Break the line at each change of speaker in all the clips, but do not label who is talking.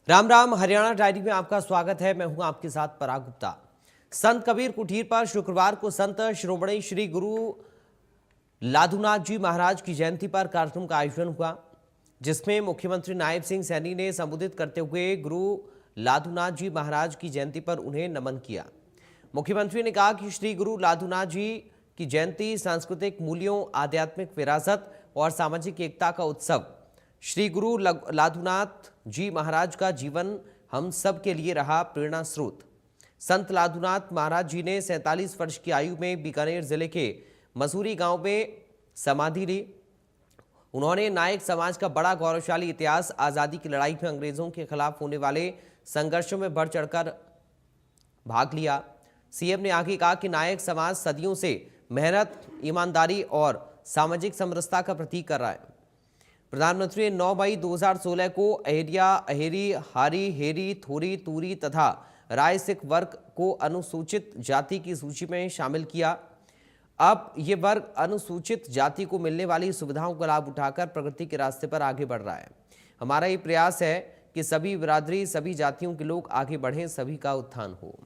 Ram Ram. Haryana diary में आपका स्वागत है। मैं हूं आपके साथ पराग गुप्ता। संत कबीर कुटीर पर शुक्रवार को संत शिरोमणि श्री गुरु लाधुनाथ जी महाराज की जयंती पर कार्यक्रम का आयोजन हुआ, जिसमें मुख्यमंत्री नायब सिंह सैनी ने संबोधित करते हुए गुरु लाधुनाथ जी महाराज की जयंती पर उन्हें नमन किया। मुख्यमंत्री ने कहा कि श्री गुरु लाधुनाथ जी की जयंती सांस्कृतिक मूल्यों, आध्यात्मिक विरासत और सामाजिक एकता का उत्सव। श्री गुरु लाधुनाथ जी महाराज का जीवन हम सब के लिए रहा प्रेरणा स्रोत। संत लाधुनाथ महाराज जी ने 47 वर्ष की आयु में बीकानेर जिले के मसूरी गांव में समाधि ली। उन्होंने नायक समाज का बड़ा गौरवशाली इतिहास, आज़ादी की लड़ाई में अंग्रेजों के खिलाफ होने वाले संघर्षों में बढ़ चढ़कर भाग लिया। सीएम ने आगे कहा कि नायक समाज सदियों से मेहनत, ईमानदारी और सामाजिक समरसता का प्रतीक कर रहा है। प्रधानमंत्री ने 9 मई 2016 को अहेरिया, अहेरी, हारी, हेरी, थोरी, तूरी तथा राय सिख वर्ग को अनुसूचित जाति की सूची में शामिल किया। अब ये वर्ग अनुसूचित जाति को मिलने वाली सुविधाओं का लाभ उठाकर प्रगति के रास्ते पर आगे बढ़ रहा है। हमारा ये प्रयास है कि सभी बिरादरी, सभी जातियों के लोग आगे बढ़ें, सभी का उत्थान हो।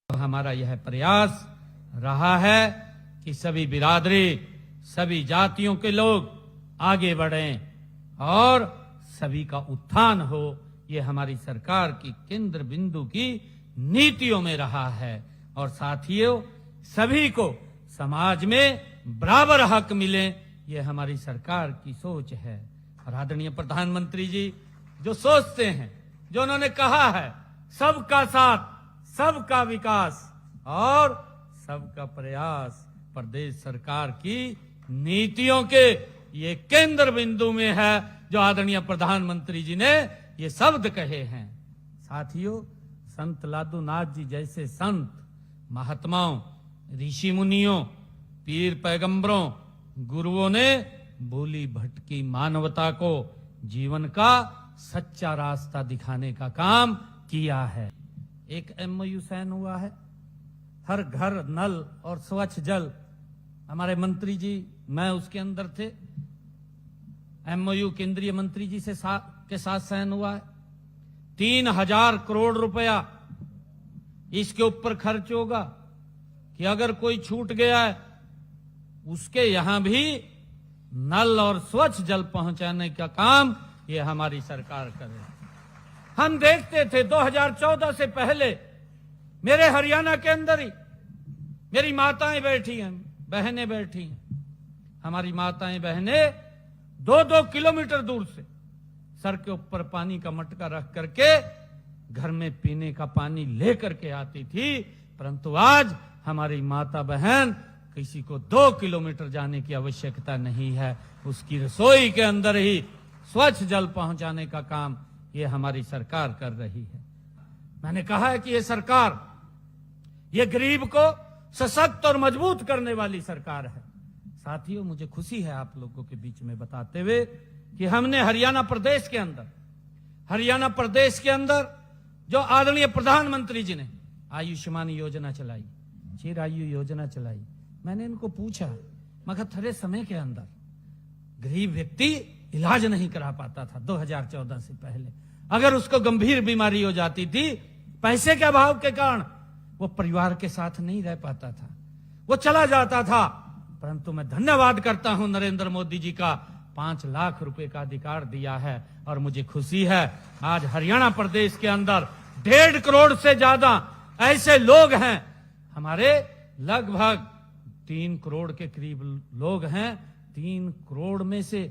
हमारा यह प्रयास रहा है कि सभी बिरादरी, सभी जातियों के लोग आगे बढ़ें और सभी का उत्थान हो। ये हमारी सरकार की केंद्र बिंदु की नीतियों में रहा है। और साथियों, सभी को समाज में बराबर हक मिले, ये हमारी सरकार की सोच है। और आदरणीय प्रधानमंत्री जी जो सोचते हैं, जो उन्होंने कहा है, सबका साथ, सबका विकास और सबका प्रयास, प्रदेश सरकार की नीतियों के ये केंद्र बिंदु में है, जो आदरणीय प्रधानमंत्री जी ने ये शब्द कहे हैं। साथियों, संत लाधुनाथ जी जैसे संत, महात्माओं, ऋषि मुनियों, पीर पैगंबरों, गुरुओं ने भूली भटकी मानवता को जीवन का सच्चा रास्ता दिखाने का काम किया है। एक MOU साइन हुआ है, हर घर नल और स्वच्छ जल। हमारे मंत्री जी, मैं उसके अंदर थे। MOU केंद्रीय मंत्री जी से के साथ साइन हुआ है। 3000 करोड़ रुपया इसके ऊपर खर्च होगा कि अगर कोई छूट गया है उसके यहां भी नल और स्वच्छ जल पहुंचाने का काम ये हमारी सरकार करे। हम देखते थे 2014 से पहले मेरे हरियाणा के अंदर ही मेरी माताएं बैठी हैं, बहनें बैठी हैं। हमारी माताएं बहनें 2-2 किलोमीटर दूर से सर के ऊपर पानी का मटका रख करके घर में पीने का पानी लेकर के आती थी। परंतु आज हमारी माता बहन किसी को 2 किलोमीटर जाने की आवश्यकता नहीं है, उसकी रसोई के अंदर ही स्वच्छ जल पहुंचाने का काम ये हमारी सरकार कर रही है। मैंने कहा है कि ये सरकार, ये गरीब को सशक्त और मजबूत करने वाली सरकार है। साथियों, मुझे खुशी है आप लोगों के बीच में बताते हुए कि हमने हरियाणा प्रदेश के अंदर जो आदरणीय प्रधानमंत्री जी ने आयुष्मान योजना चलाई, चिरायु योजना चलाई। मैंने इनको पूछा, मगर थोड़े समय के अंदर गरीब व्यक्ति इलाज नहीं करा पाता था 2014 से पहले। अगर उसको गंभीर बीमारी हो जाती थी, पैसे के अभाव के कारण वो परिवार के साथ नहीं रह पाता था, वो चला जाता था। परंतु मैं धन्यवाद करता हूं नरेंद्र मोदी जी का, 5 लाख रुपए का अधिकार दिया है। और मुझे खुशी है आज हरियाणा प्रदेश के अंदर 1.5 करोड़ से ज्यादा ऐसे लोग हैं। हमारे लगभग 3 करोड़ के करीब लोग हैं। 3 करोड़ में से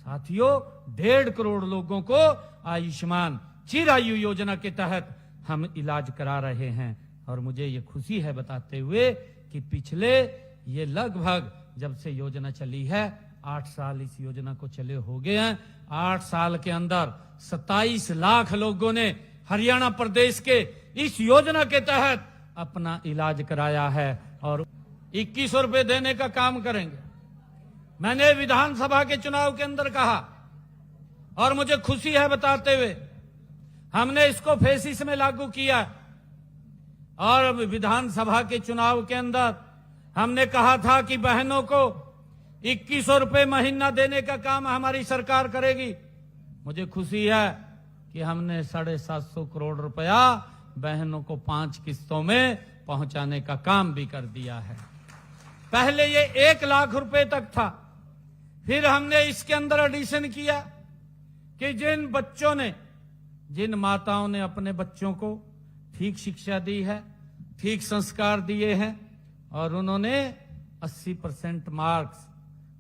साथियों 1.5 करोड़ लोगों को आयुष्मान चिरायु योजना के तहत हम इलाज करा रहे हैं। और मुझे ये खुशी है बताते हुए कि पिछले ये लगभग जब से योजना चली है 8 साल इस योजना को चले हो गए हैं। 8 साल के अंदर 27 लाख लोगों ने हरियाणा प्रदेश के इस योजना के तहत अपना इलाज कराया है और 2100 रुपए देने का काम करेंगे। मैंने विधानसभा के चुनाव के अंदर कहा और मुझे खुशी है बताते हुए हमने इसको फेसिस में लागू किया। और विधानसभा के चुनाव के अंदर हमने कहा था कि बहनों को 2100 रुपए महीना देने का काम हमारी सरकार करेगी। मुझे खुशी है कि हमने 750 करोड़ रुपया बहनों को 5 किस्तों में पहुंचाने का काम भी कर दिया है। पहले ये 1 लाख रुपए तक था, फिर हमने इसके अंदर एडिशन किया कि जिन माताओं ने अपने बच्चों को ठीक शिक्षा दी है, ठीक संस्कार दिए हैं और उन्होंने 80% मार्क्स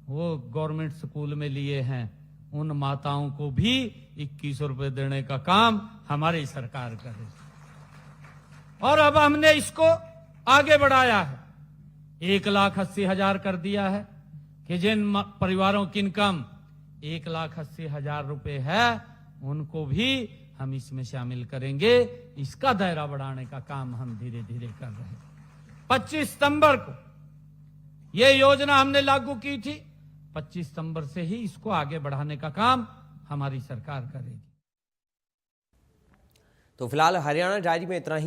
वो गवर्नमेंट स्कूल में लिए हैं, उन माताओं को भी 2100 रुपए देने का काम हमारी सरकार करे। और अब हमने इसको आगे बढ़ाया है, 1,80,000 कर दिया है कि जिन परिवारों की इनकम 1,80,000 रुपए है उनको भी हम इसमें शामिल करेंगे। इसका दायरा बढ़ाने का काम हम धीरे धीरे कर रहे हैं। 25 सितंबर को ये योजना हमने लागू की थी, 25 सितंबर से ही इसको आगे बढ़ाने का काम हमारी सरकार करेगी।
तो फिलहाल हरियाणा डायरी में इतना ही।